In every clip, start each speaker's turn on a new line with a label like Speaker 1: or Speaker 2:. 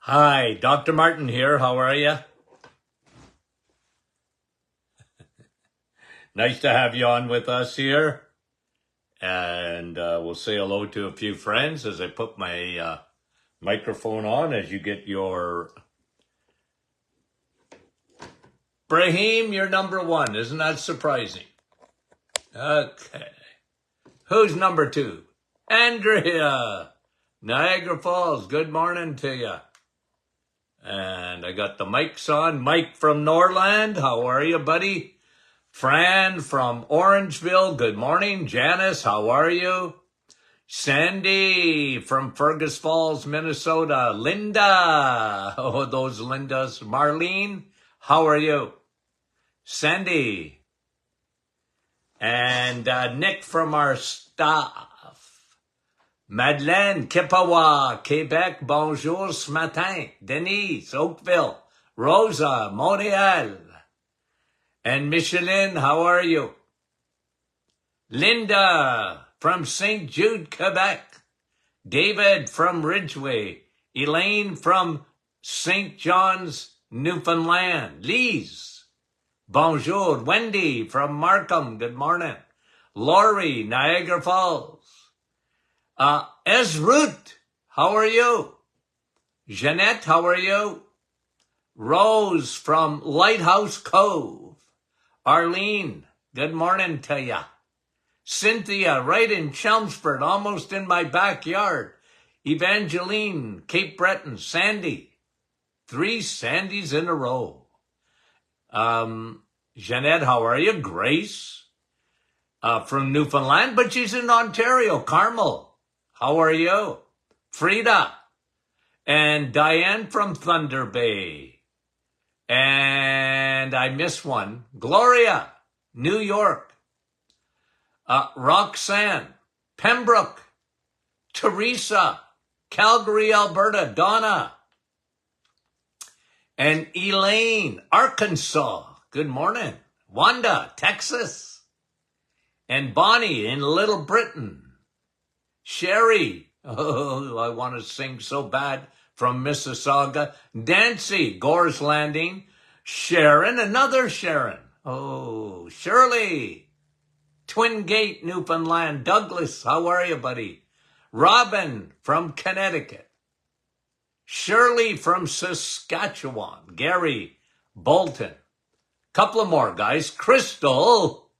Speaker 1: Hi, Dr. Martin here. How are you? Nice to have you on with us here. And we'll say hello to a few friends as I put my microphone on as you get your... Brahim, you're number one. Isn't that surprising? Okay. Who's number two? Andrea. Niagara Falls. Good morning to you. And I got the mics on. Mike from Norland. How are you, buddy? Fran from Orangeville, good morning. Janice, how are you? Sandy from Fergus Falls, Minnesota. Linda, oh, those Lindas. Marlene, how are you? Sandy. And Nick from our staff. Madeleine, Kippawa, Quebec, bonjour ce matin. Denise, Oakville. Rosa, Montreal. And Micheline, how are you? Linda from St. Jude, Quebec. David from Ridgeway. Elaine from St. John's, Newfoundland. Lise, bonjour. Wendy from Markham, good morning. Laurie, Niagara Falls. Esrut, how are you? Jeanette, how are you? Rose from Lighthouse Cove. Arlene, good morning to ya. Cynthia, right in Chelmsford, almost in my backyard. Evangeline, Cape Breton. Sandy, 3 Sandys in a row. Jeanette, how are you? Grace, from Newfoundland, but she's in Ontario. Carmel, how are you? Frida, and Diane from Thunder Bay. And I missed one. Gloria, New York. Roxanne, Pembroke. Teresa, Calgary, Alberta. Donna. And Elaine, Arkansas. Good morning. Wanda, Texas. And Bonnie in Little Britain. Sherry, oh, I want to sing so bad, from Mississauga. Nancy, Gore's Landing. Sharon, another Sharon. Oh, Shirley, Twin Gate, Newfoundland. Douglas, how are you, buddy? Robin from Connecticut. Shirley from Saskatchewan. Gary, Bolton. Couple of more guys. Crystal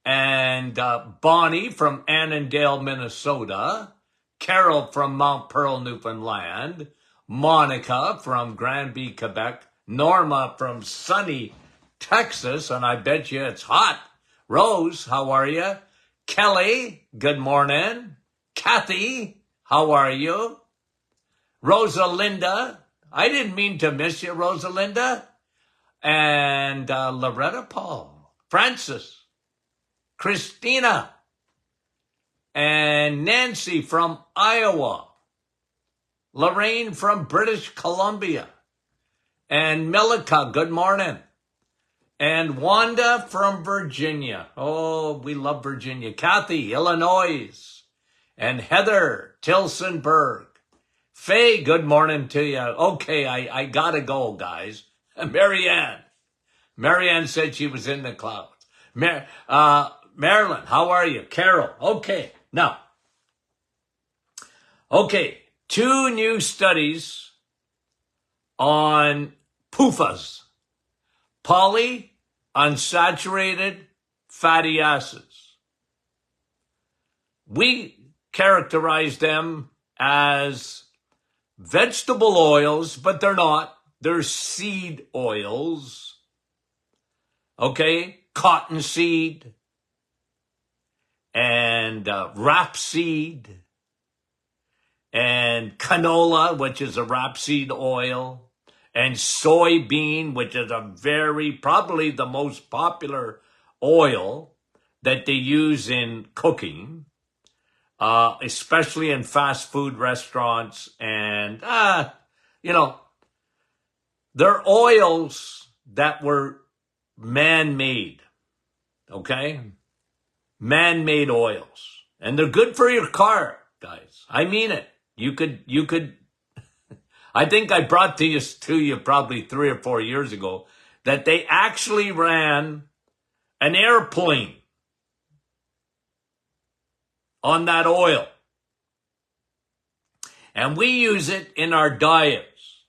Speaker 1: and Bonnie from Annandale, Minnesota. Carol from Mount Pearl, Newfoundland. Monica from Granby, Quebec. Norma from sunny Texas, and I bet you it's hot. Rose, how are you? Kelly, good morning. Kathy, how are you? Rosalinda, I didn't mean to miss you, Rosalinda. And Loretta Paul. Francis. Christina. And Nancy from Iowa. Lorraine from British Columbia. And Milica, good morning. And Wanda from Virginia. Oh, we love Virginia. Kathy, Illinois. And Heather, Tilsonburg. Faye, good morning to you. Okay, I gotta go, guys. Marianne. Marianne said she was in the clouds. Marilyn, how are you? Carol, okay. Now, okay, 2 new studies on PUFAs, polyunsaturated fatty acids. We characterize them as vegetable oils, but they're not. They're seed oils. Okay, cottonseed and rapeseed and canola, which is a rapeseed oil, and soybean, which is probably the most popular oil that they use in cooking, especially in fast food restaurants. And, they're oils that were man-made, okay? Man-made oils. And they're good for your car, guys. I mean it. You could, I think I brought this to you probably 3 or 4 years ago, that they actually ran an airplane on that oil. And we use it in our diets.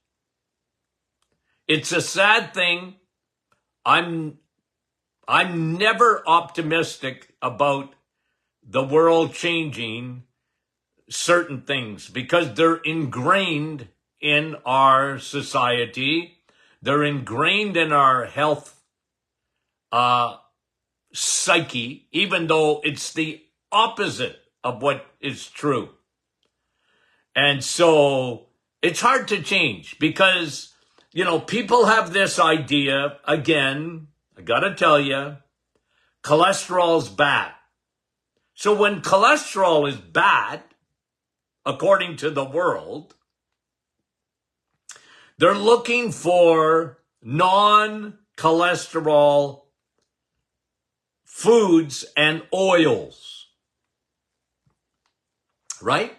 Speaker 1: It's a sad thing. I'm never optimistic about the world changing certain things because they're ingrained in our society. They're ingrained in our health psyche, even though it's the opposite of what is true. And so it's hard to change because, you know, people have this idea, again, I gotta tell you, cholesterol's bad. So when cholesterol is bad, according to the world, they're looking for non-cholesterol foods and oils, right?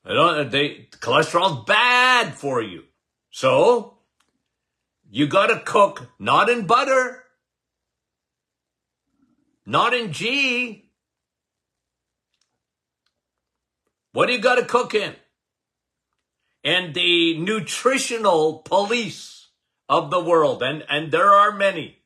Speaker 1: Cholesterol's bad for you. So you got to cook not in butter, not in ghee. What do you got to cook in? And the nutritional police of the world, and there are many,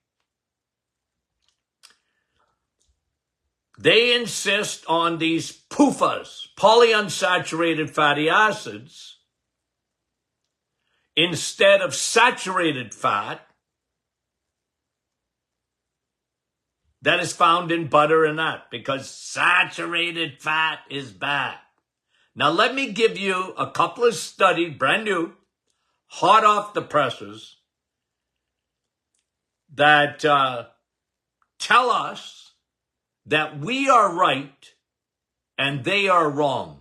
Speaker 1: they insist on these PUFAs, polyunsaturated fatty acids, instead of saturated fat that is found in butter and that, because saturated fat is bad. Now, let me give you a couple of studies, brand new, hot off the presses, that tell us that we are right and they are wrong.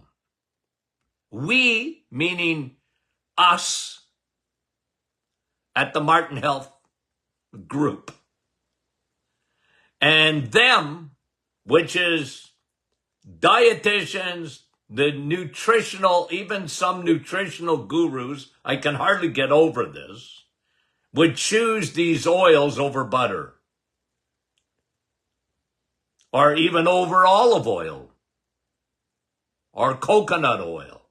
Speaker 1: We, meaning us at the Martin Health Group, and them, which is dietitians, the nutritional, even some nutritional gurus, I can hardly get over this, would choose these oils over butter. Or even over olive oil. Or coconut oil.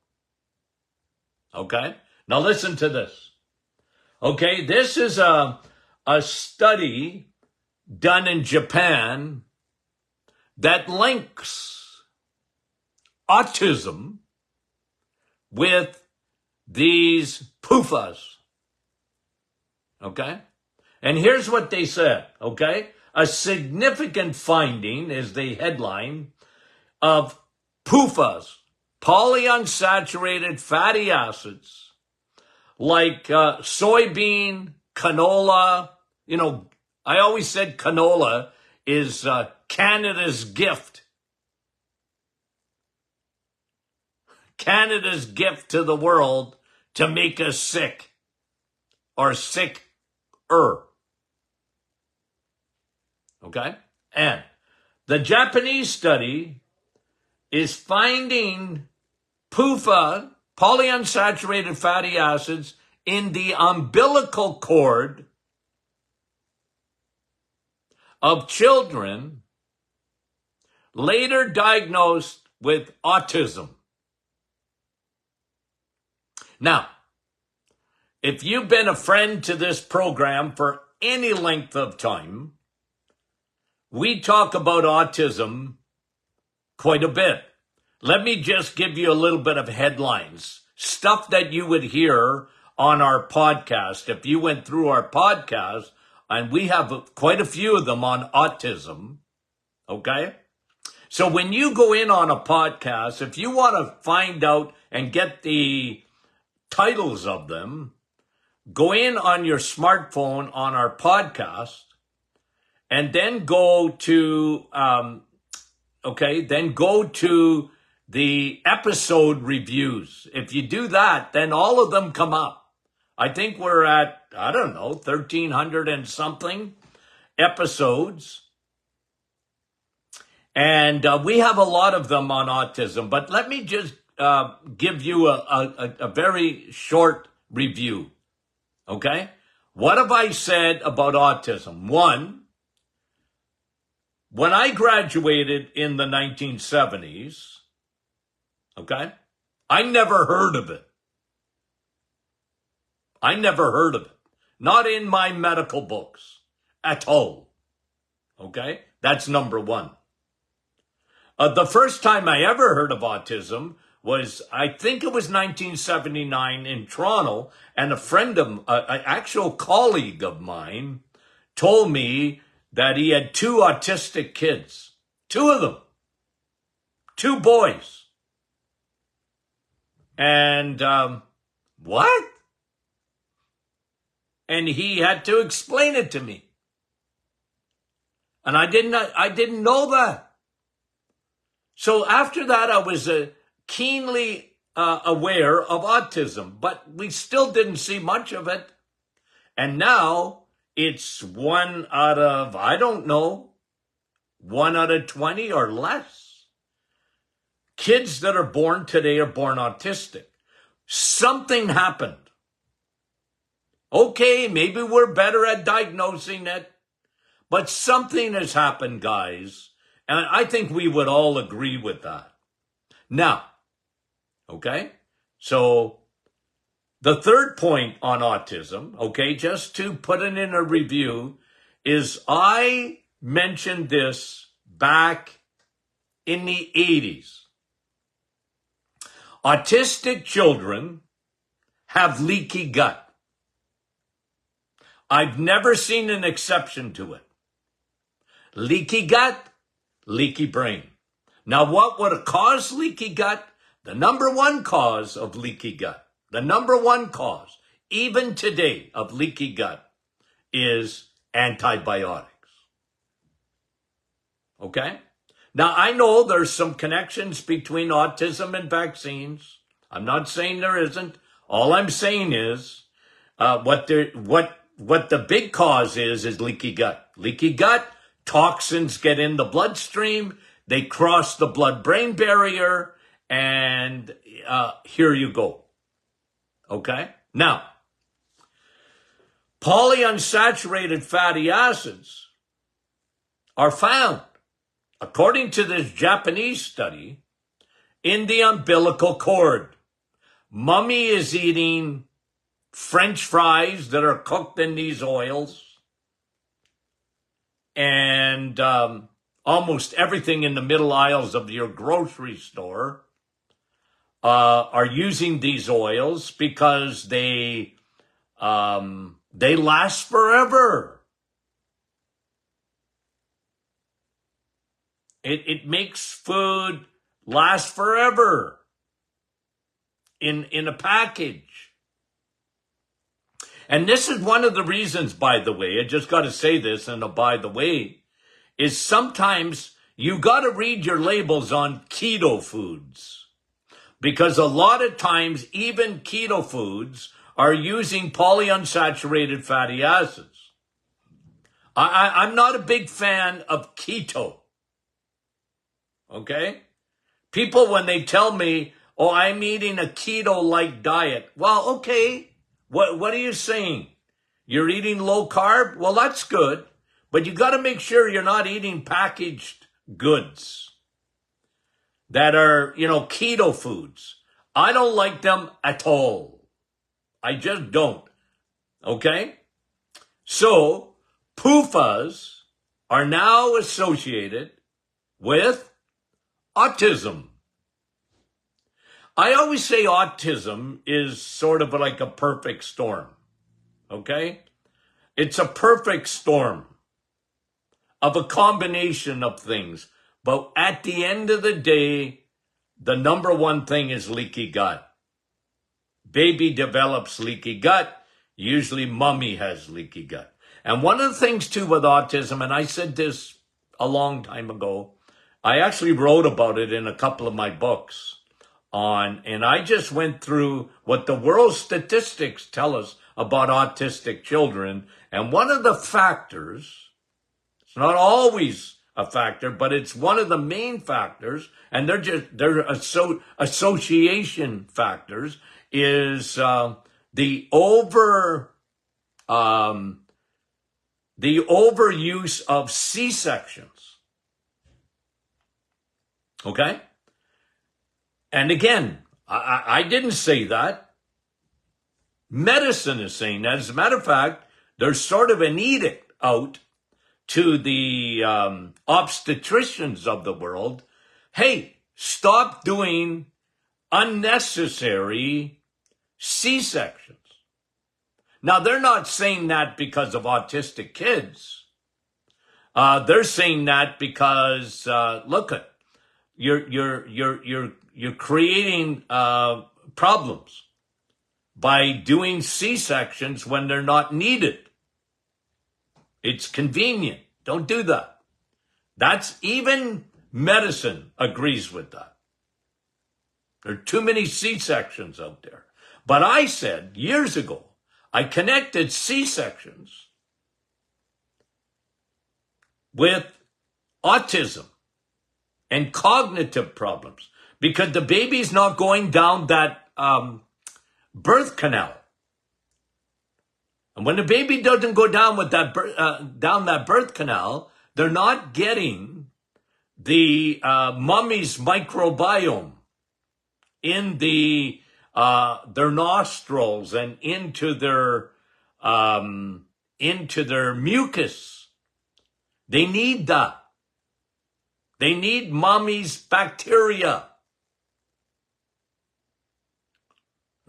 Speaker 1: Okay? Now listen to this. Okay, this is a study done in Japan that links autism with these PUFAs. Okay? And here's what they said, okay? A significant finding is the headline of PUFAs, polyunsaturated fatty acids, like soybean, canola. You know, I always said canola is Canada's gift. Canada's gift to the world to make us sick or sicker. Okay? And the Japanese study is finding PUFA, polyunsaturated fatty acids, in the umbilical cord of children later diagnosed with autism. Now, if you've been a friend to this program for any length of time, we talk about autism quite a bit. Let me just give you a little bit of headlines, stuff that you would hear on our podcast. If you went through our podcast, and we have quite a few of them on autism, okay? So when you go in on a podcast, if you want to find out and get the titles of them, go in on your smartphone on our podcast and then go to, then go to the episode reviews. If you do that, then all of them come up. I think we're at, 1,300 and something episodes. And we have a lot of them on autism. But let me just give you a very short review. Okay? What have I said about autism? One, when I graduated in the 1970s, okay, I never heard of it. I never heard of it. Not in my medical books at all. Okay? That's number one. The first time I ever heard of autism was, I think it was 1979 in Toronto, and a friend of, an actual colleague of mine told me that he had two autistic kids. Two of them. Two boys. And, what? And he had to explain it to me. And I didn't know that. So after that, I was keenly aware of autism, but we still didn't see much of it. And now it's 1 out of, I don't know, 1 out of 20 or less. Kids that are born today are born autistic. Something happened. Okay, maybe we're better at diagnosing it, but something has happened, guys. And I think we would all agree with that. Now, okay, so the third point on autism, okay, just to put it in a review, is I mentioned this back in the 80s. Autistic children have leaky gut. I've never seen an exception to it. Leaky gut, leaky brain. Now, what would cause leaky gut? The number one cause of leaky gut, the number one cause, even today, of leaky gut is antibiotics. Okay? Now, I know there's some connections between autism and vaccines. I'm not saying there isn't. All I'm saying is what the big cause is leaky gut. Leaky gut, toxins get in the bloodstream, they cross the blood-brain barrier, and here you go. Okay? Now, polyunsaturated fatty acids are found, according to this Japanese study, in the umbilical cord. Mummy is eating French fries that are cooked in these oils, and almost everything in the middle aisles of your grocery store are using these oils because they last forever. It makes food last forever in a package. And this is one of the reasons, by the way, I just got to say this, and by the way, is sometimes you got to read your labels on keto foods, because a lot of times even keto foods are using polyunsaturated fatty acids. I'm not a big fan of keto. Okay? People, when they tell me, oh, I'm eating a keto-like diet. Well, okay. What are you saying? You're eating low carb? Well, that's good. But you got to make sure you're not eating packaged goods that are, keto foods. I don't like them at all. I just don't. Okay? So, PUFAs are now associated with autism. I always say autism is sort of like a perfect storm. Okay? It's a perfect storm of a combination of things. But at the end of the day, the number one thing is leaky gut. Baby develops leaky gut. Usually mommy has leaky gut. And one of the things too with autism, and I said this a long time ago, I actually wrote about it in a couple of my books and I just went through what the world statistics tell us about autistic children. And one of the factors, it's not always a factor, but it's one of the main factors, and they're association factors, is the overuse of C-sections. Okay? And again, I didn't say that. Medicine is saying that. As a matter of fact, there's sort of an edict out to the obstetricians of the world. Hey, stop doing unnecessary C-sections. Now, they're not saying that because of autistic kids. They're saying that because, look at, you're creating problems by doing C-sections when they're not needed. It's convenient. Don't do that. That's even medicine agrees with that. There are too many C-sections out there. But I said years ago, I connected C-sections with autism and cognitive problems because the baby's not going down that birth canal. And when the baby doesn't go down with that down that birth canal, they're not getting the mummy's microbiome in their nostrils and into their mucus. They need that. They need mommy's bacteria.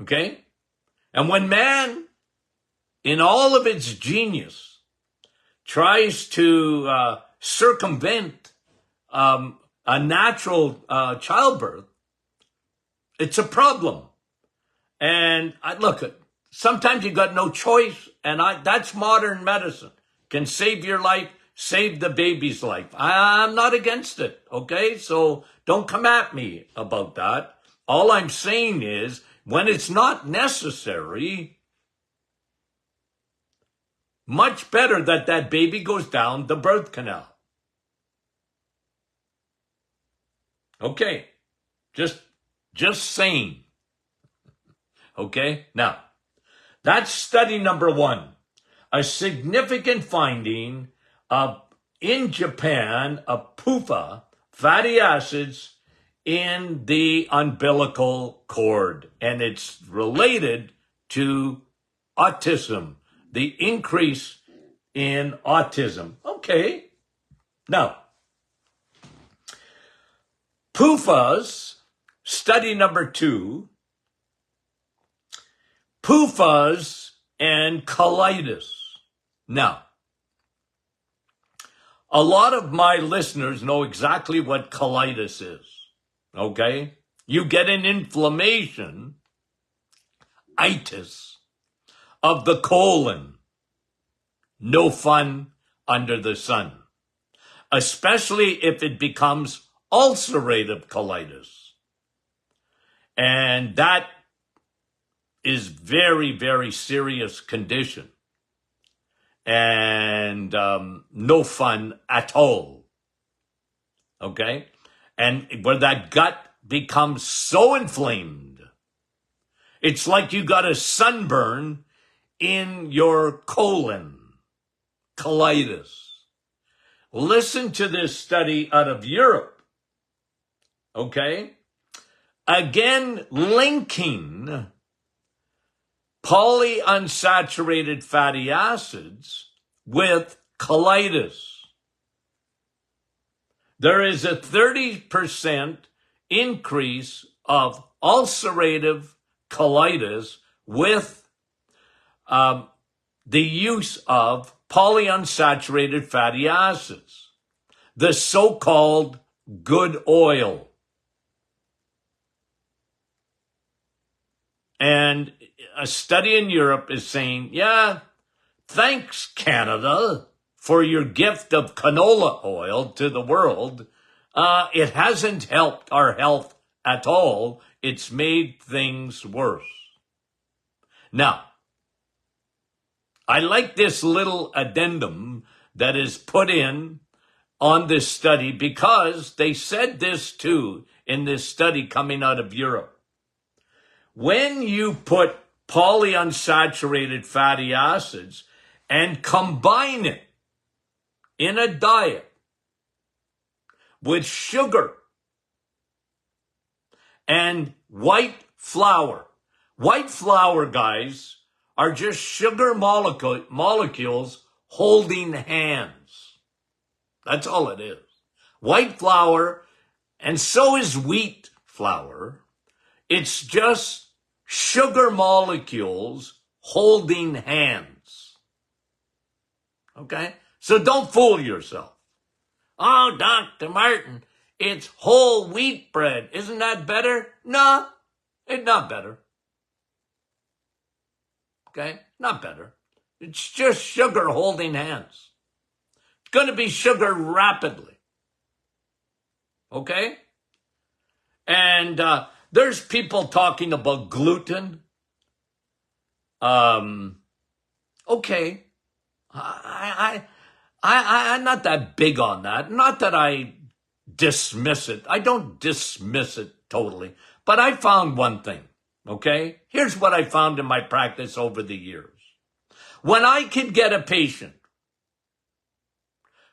Speaker 1: Okay? And when man, in all of its genius, tries to circumvent a natural childbirth, it's a problem. And sometimes you got no choice, and that's modern medicine. Can save your life, save the baby's life. I'm not against it, okay? So don't come at me about that. All I'm saying is, when it's not necessary, much better that baby goes down the birth canal. Okay, just saying. Okay, now, that's study number 1. A significant finding in Japan of PUFA, fatty acids, in the umbilical cord. And it's related to autism, the increase in autism. Okay, now, PUFAs, study number 2, PUFAs and colitis. Now, a lot of my listeners know exactly what colitis is, okay? You get an inflammation, itis, of the colon. No fun under the sun, especially if it becomes ulcerative colitis. And that is very, very serious condition. And no fun at all. Okay? And where that gut becomes so inflamed, it's like you got a sunburn in your colon. Colitis. Listen to this study out of Europe. Okay? Again, linking polyunsaturated fatty acids with colitis. There is a 30% increase of ulcerative colitis with the use of polyunsaturated fatty acids, the so-called good oil. And a study in Europe is saying, yeah, thanks, Canada, for your gift of canola oil to the world. It hasn't helped our health at all. It's made things worse. Now, I like this little addendum that is put in on this study because they said this too in this study coming out of Europe. When you put polyunsaturated fatty acids and combine it in a diet with sugar and white flour. White flour, guys, are just sugar molecules holding hands. That's all it is. White flour, and so is wheat flour. It's just sugar molecules holding hands. Okay? So don't fool yourself. Oh, Dr. Martin, it's whole wheat bread. Isn't that better? No, it's not better. Okay? Not better. It's just sugar holding hands. It's going to be sugar rapidly. Okay? And there's people talking about gluten. Okay. I'm not that big on that. Not that I dismiss it. I don't dismiss it totally. But I found one thing, okay? Here's what I found in my practice over the years. When I could get a patient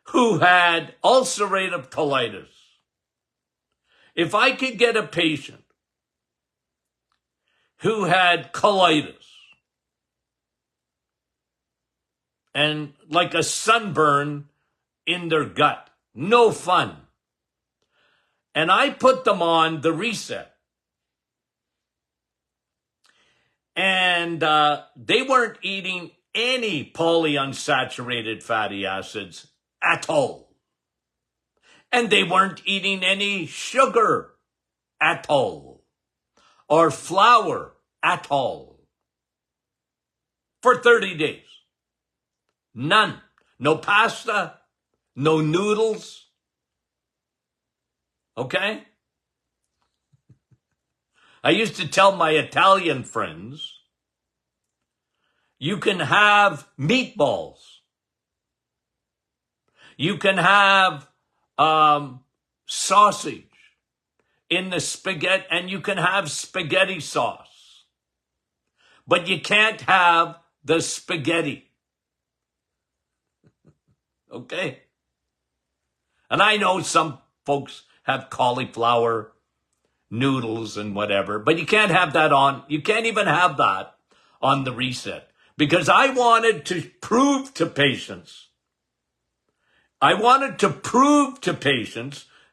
Speaker 1: who had ulcerative colitis, if I could get a patient who had colitis and like a sunburn in their gut, no fun, and I put them on the reset, and they weren't eating any polyunsaturated fatty acids at all. And they weren't eating any sugar at all, or flour at all, for 30 days. None. No pasta, no noodles. Okay? I used to tell my Italian friends, you can have meatballs. You can have sausage in the spaghetti, and you can have spaghetti sauce. But you can't have the spaghetti. Okay? And I know some folks have cauliflower noodles and whatever, but you can't have that on, you can't even have that on the reset. Because I wanted to prove to patients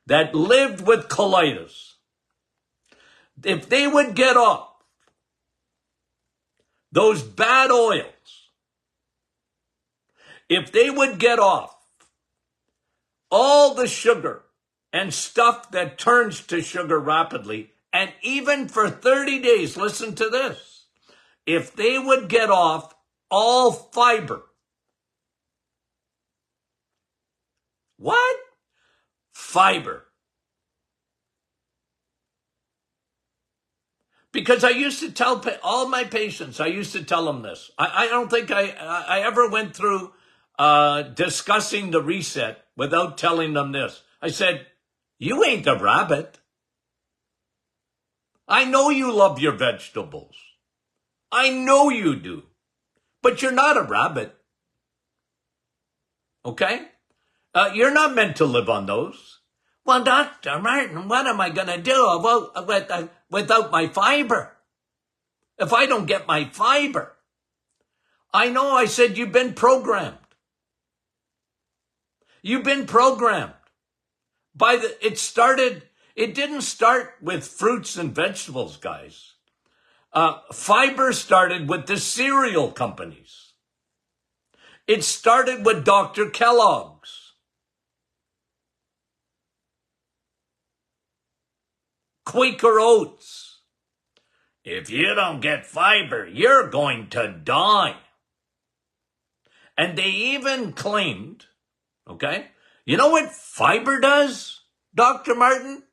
Speaker 1: that lived with colitis, if they would get off those bad oils, if they would get off all the sugar and stuff that turns to sugar rapidly, and even for 30 days, listen to this, if they would get off all fiber. What? Fiber. Because I used to tell all my patients, I used to tell them this. I don't think I ever went through discussing the reset without telling them this. I said, you ain't a rabbit. I know you love your vegetables. I know you do. But you're not a rabbit. Okay? You're not meant to live on those. Well, Dr. Martin, what am I going to do without my fiber? If I don't get my fiber. I know, I said, you've been programmed. You've been programmed. It didn't start with fruits and vegetables, guys. Fiber started with the cereal companies. It started with Dr. Kellogg's. Quaker Oats. If you don't get fiber, you're going to die. And they even claimed, okay, you know what fiber does, Dr. Martin?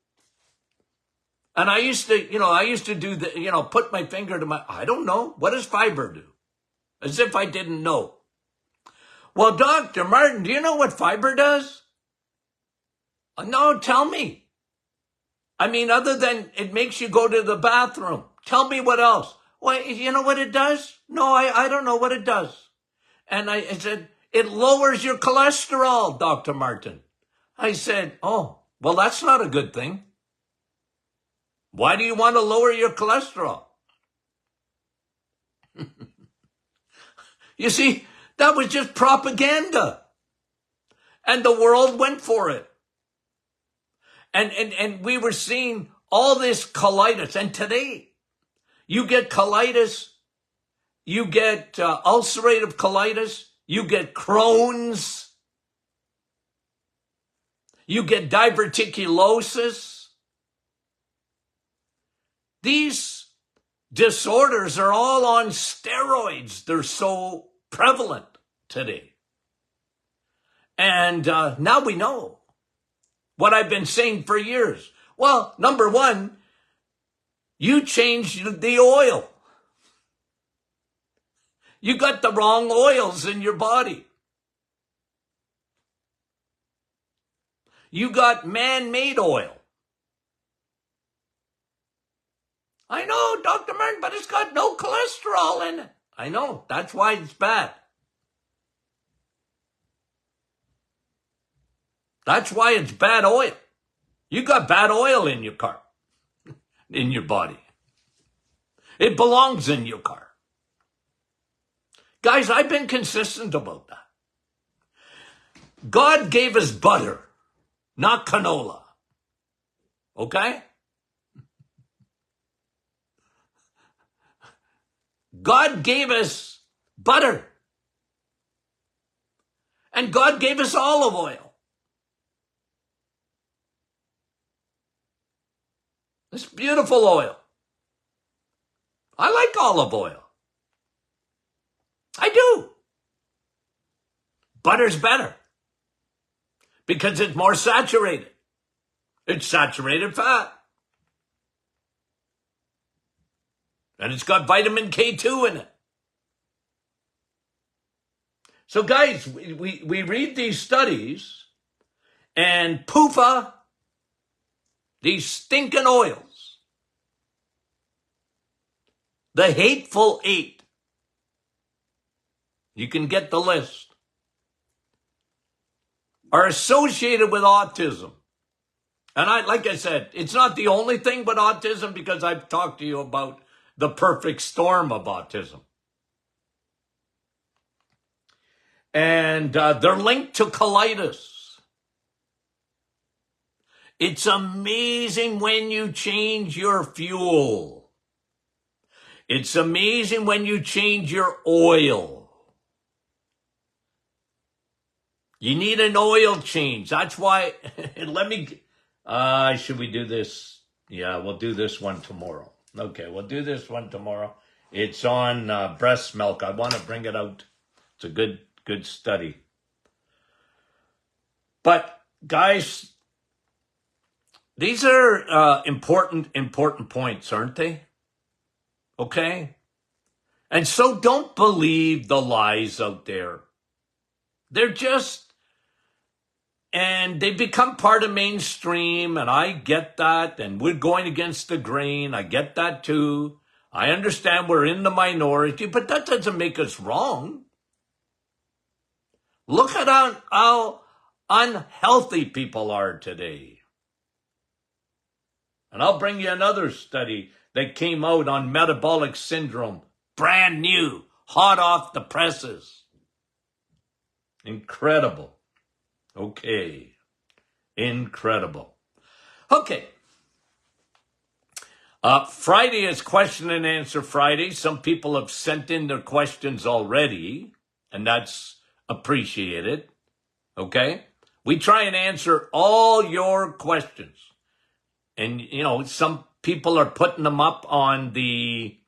Speaker 1: And I used to do the, put my finger to I don't know. What does fiber do? As if I didn't know. Well, Dr. Martin, do you know what fiber does? No, tell me. I mean, other than it makes you go to the bathroom. Tell me what else. Well, you know what it does? No, I don't know what it does. And I said, it lowers your cholesterol, Dr. Martin. I said, oh, well, that's not a good thing. Why do you want to lower your cholesterol? You see, that was just propaganda. And the world went for it. And we were seeing all this colitis. And today, you get colitis, you get ulcerative colitis, you get Crohn's, you get diverticulosis. These disorders are all on steroids. They're so prevalent today. And now we know what I've been saying for years. Well, number one, you changed the oil. You got the wrong oils in your body. You got man-made oil. I know, Dr. Martin, but it's got no cholesterol in it. I know, that's why it's bad. That's why it's bad oil. You got bad oil in your car, in your body. It belongs in your car. Guys, I've been consistent about that. God gave us butter, not canola. Okay? God gave us butter. And God gave us olive oil. This beautiful oil. I like olive oil. I do. Butter's better because it's more saturated. It's saturated fat. And it's got vitamin K2 in it. So guys, we read these studies and PUFA, these stinking oils, the hateful eight, you can get the list, are associated with autism. And like I said, it's not the only thing but autism, because I've talked to you about the perfect storm of autism. And they're linked to colitis. It's amazing when you change your fuel. It's amazing when you change your oil. You need an oil change. That's why, should we do this? Yeah, we'll do this one tomorrow. Okay, we'll do this one tomorrow. It's on breast milk. I want to bring it out. It's a good study. But guys, these are important points, aren't they? Okay? And so don't believe the lies out there. They're just, and they become part of mainstream, and I get that, and we're going against the grain. I get that too. I understand we're in the minority, but that doesn't make us wrong. Look at how unhealthy people are today. And I'll bring you another study that came out on metabolic syndrome. Brand new, hot off the presses. Incredible. Okay. Incredible. Okay. Friday is question and answer Friday. Some people have sent in their questions already, and that's appreciated. Okay? We try and answer all your questions. And, some people are putting them up on the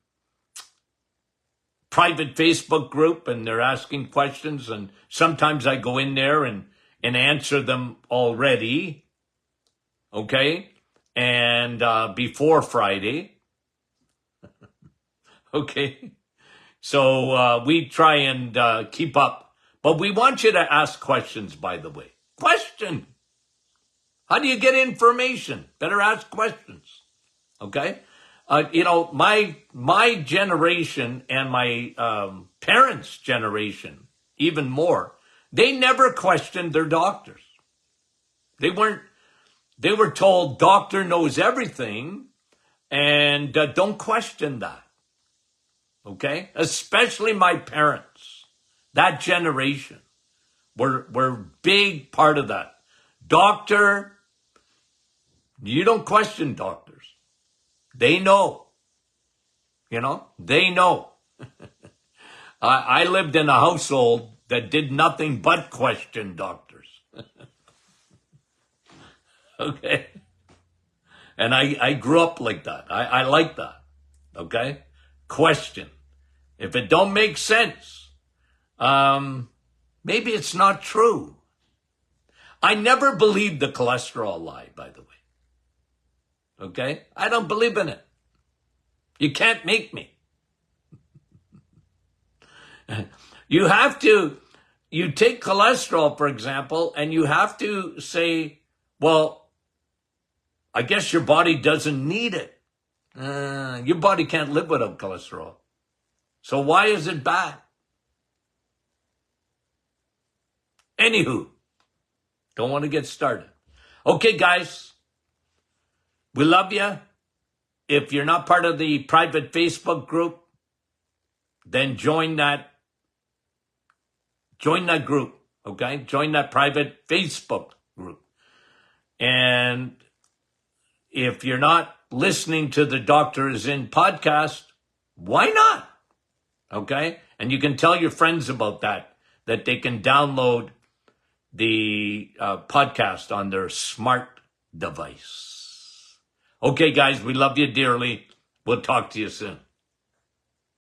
Speaker 1: private Facebook group, and they're asking questions, and sometimes I go in there and answer them already, okay, and before Friday, okay, so we try and keep up, but we want you to ask questions, by the way. Question! How do you get information? Better ask questions, okay? My generation and my parents' generation, even more, they never questioned their doctors. They were told doctor knows everything and don't question that. Okay? Especially my parents, that generation were big part of that. Doctor, you don't question doctors. They know. They know. I lived in a household that did nothing but question doctors. Okay? And I grew up like that. I like that. Okay? Question. If it don't make sense, maybe it's not true. I never believed the cholesterol lie, by the way. Okay? I don't believe in it. You can't make me. You take cholesterol, for example, and you have to say, well, I guess your body doesn't need it. Your body can't live without cholesterol. So why is it bad? Anywho, don't want to get started. Okay, guys, we love you. If you're not part of the private Facebook group, then join that group, okay? Join that private Facebook group. And if you're not listening to the Doctor Is In podcast, why not? Okay? And you can tell your friends about that they can download the podcast on their smart device. Okay, guys, we love you dearly. We'll talk to you soon.